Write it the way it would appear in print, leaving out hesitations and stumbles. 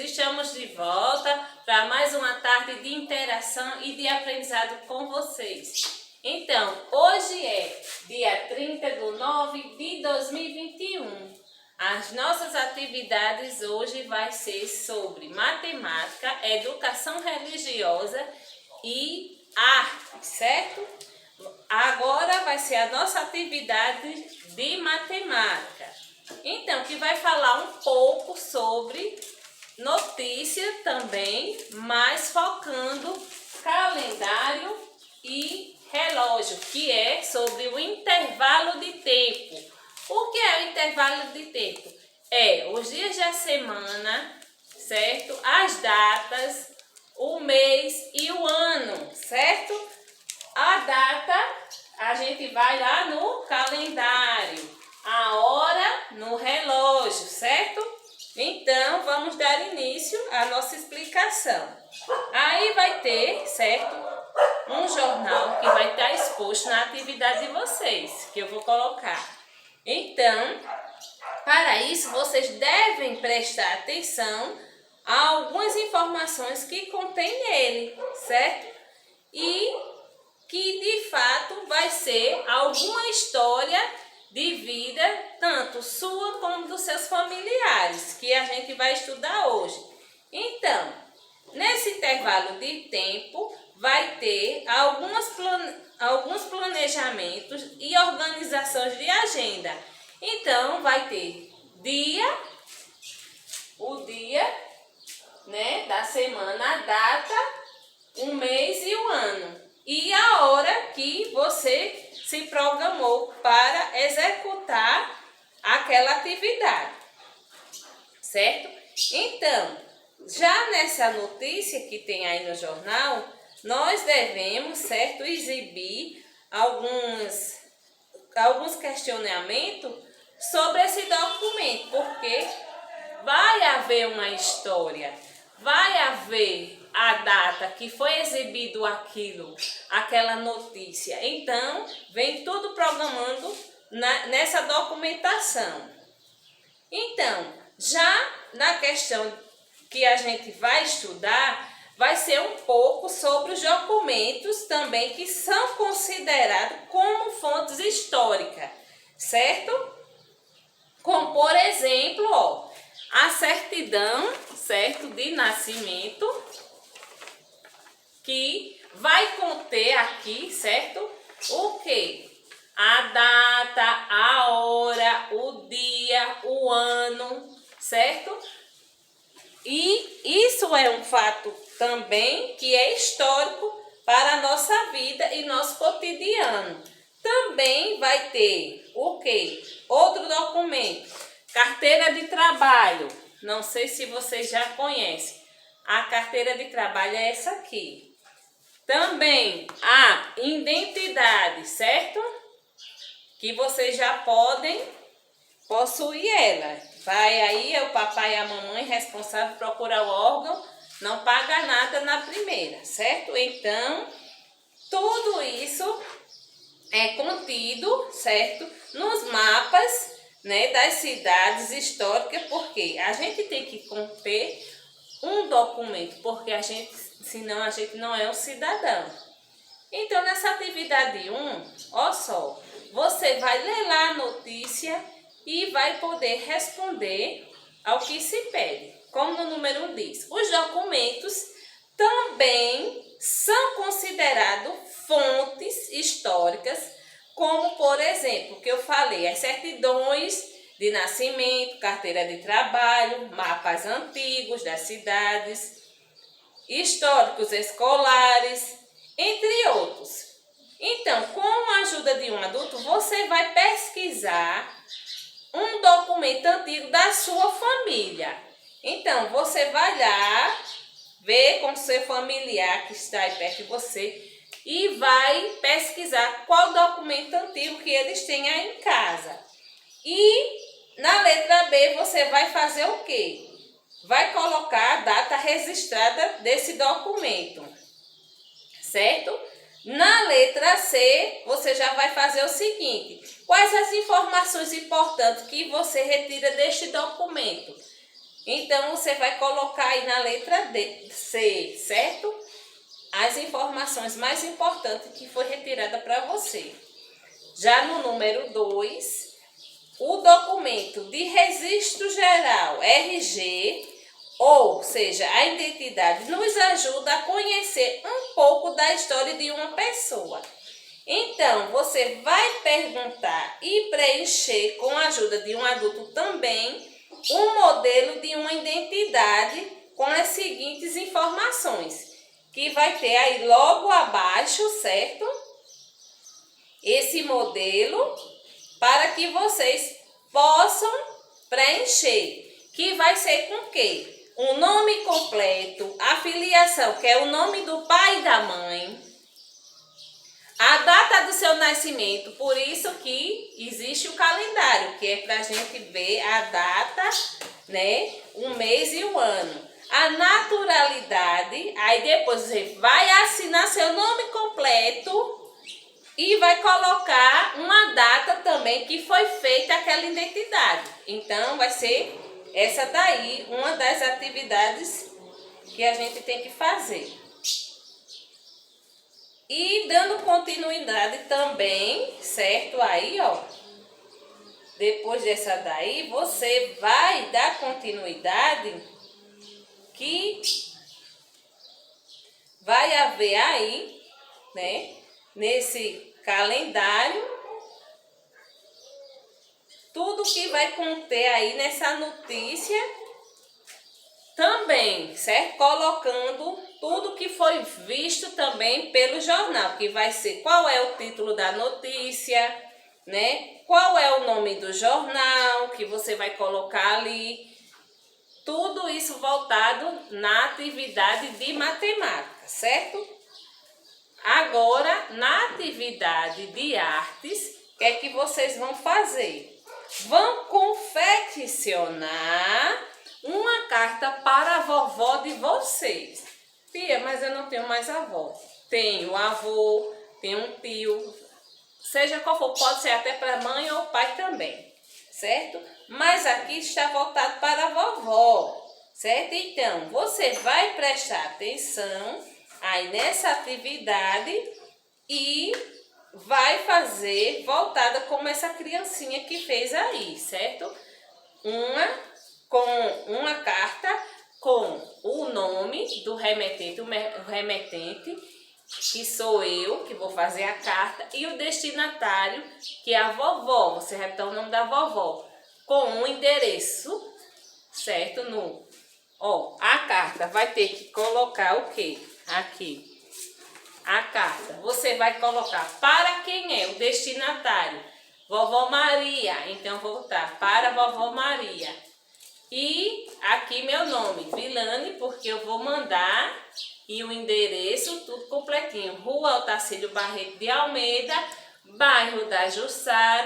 estamos de volta para mais uma tarde de interação e de aprendizado com vocês. Então, hoje é dia 30/9 de 2021. As nossas atividades hoje vai ser sobre matemática, educação religiosa e arte, certo? Agora vai ser a nossa atividade de matemática. Então, que vai falar um pouco sobre notícia também, mas focando calendário e relógio, que é sobre o intervalo de tempo. O que é o intervalo de tempo? É os dias da semana, certo? As datas, o mês e o ano, certo? A data, a gente vai lá no calendário. A hora no relógio, certo? Então, vamos dar início à nossa explicação. Aí vai ter, certo, um jornal que vai estar exposto na atividade de vocês, que eu vou colocar. Então, para isso, vocês devem prestar atenção a algumas informações que contém nele, certo? E que, de fato, vai ser alguma história de vida, tanto sua como dos seus familiares, que a gente vai estudar hoje. Então, nesse intervalo de tempo, vai ter alguns planejamentos e organizações de agenda. Então, vai ter o dia, né, da semana, a data, o mês e o ano. E a hora que você se programou para executar aquela atividade, certo? Então, já nessa notícia que tem aí no jornal, nós devemos, certo, exibir alguns questionamentos sobre esse documento, porque vai haver uma história, vai haver a data que foi exibido aquela notícia. Então, vem tudo programando nessa documentação. Então, já na questão que a gente vai estudar, vai ser um pouco sobre os documentos também que são considerados como fontes históricas, certo? Como, por exemplo, ó, a certidão, certo, de nascimento, que vai conter aqui, certo, o quê? A data, a hora, o dia, o ano, certo? E isso é um fato também que é histórico para a nossa vida e nosso cotidiano. Também vai ter o quê? Outro documento, carteira de trabalho. Não sei se vocês já conhecem. A carteira de trabalho é essa aqui. Também a identidade, certo? Que vocês já podem possuir ela. Vai aí, é o papai e a mamãe responsável por procurar o órgão, não paga nada na primeira, certo? Então, tudo isso é contido, certo? Nos mapas, né, das cidades históricas, porque a gente tem que conter um documento, porque senão a gente não é um cidadão. Então, nessa atividade 1, ó só, você vai ler lá a notícia e vai poder responder ao que se pede. Como no número 1 diz, os documentos também são considerados fontes históricas, como, por exemplo, o que eu falei, as certidões de nascimento, carteira de trabalho, mapas antigos das cidades, históricos escolares, entre outros. Então, com a ajuda de um adulto, você vai pesquisar um documento antigo da sua família. Então, você vai lá, ver com seu familiar que está aí perto de você e vai pesquisar qual documento antigo que eles têm aí em casa. E na letra B você vai fazer o quê? Vai colocar a data registrada desse documento, certo? Na letra C, você já vai fazer o seguinte: quais as informações importantes que você retira deste documento? Então, você vai colocar aí na letra C, certo? As informações mais importantes que foi retirada para você. Já no número 2, o documento de registro geral, RG, ou seja, a identidade, nos ajuda a conhecer um pouco da história de uma pessoa. Então, você vai perguntar e preencher, com a ajuda de um adulto também, um modelo de uma identidade com as seguintes informações, que vai ter aí logo abaixo, certo? Esse modelo, para que vocês possam preencher, que vai ser com o quê? O nome completo, a filiação, que é o nome do pai e da mãe, a data do seu nascimento, por isso que existe o calendário, que é para a gente ver a data, né, o mês e o ano. A naturalidade, aí depois você vai assinar seu nome completo e vai colocar uma data também que foi feita aquela identidade. Então, vai ser essa daí uma das atividades que a gente tem que fazer. E dando continuidade também, certo? Aí, ó, depois dessa daí, você vai dar continuidade que vai haver aí, né, nesse calendário, tudo que vai conter aí nessa notícia também, certo? Colocando tudo que foi visto também pelo jornal, que vai ser qual é o título da notícia, né? Qual é o nome do jornal que você vai colocar ali. Tudo isso voltado na atividade de matemática, certo? Agora, na atividade de artes, o que é que vocês vão fazer? Vão confeccionar uma carta para a vovó de vocês. Tia, mas eu não tenho mais avó. Tenho avô, tenho um tio, seja qual for, pode ser até para mãe ou pai também, certo? Mas aqui está voltado para a vovó, certo? Então, você vai prestar atenção aí nessa atividade e vai fazer voltada como essa criancinha que fez aí, certo? Uma carta com o nome do remetente, o remetente, que sou eu, que vou fazer a carta, e o destinatário, que é a vovó, você vai botar o nome da vovó, com um endereço, certo? A carta vai ter que colocar o quê? Aqui. A carta, você vai colocar para quem é o destinatário? Vovó Maria, então vou botar para vovó Maria. E aqui meu nome, Vilane, porque eu vou mandar, e o endereço, tudo completinho. Rua Otacílio Barreto de Almeida, bairro da Jussara,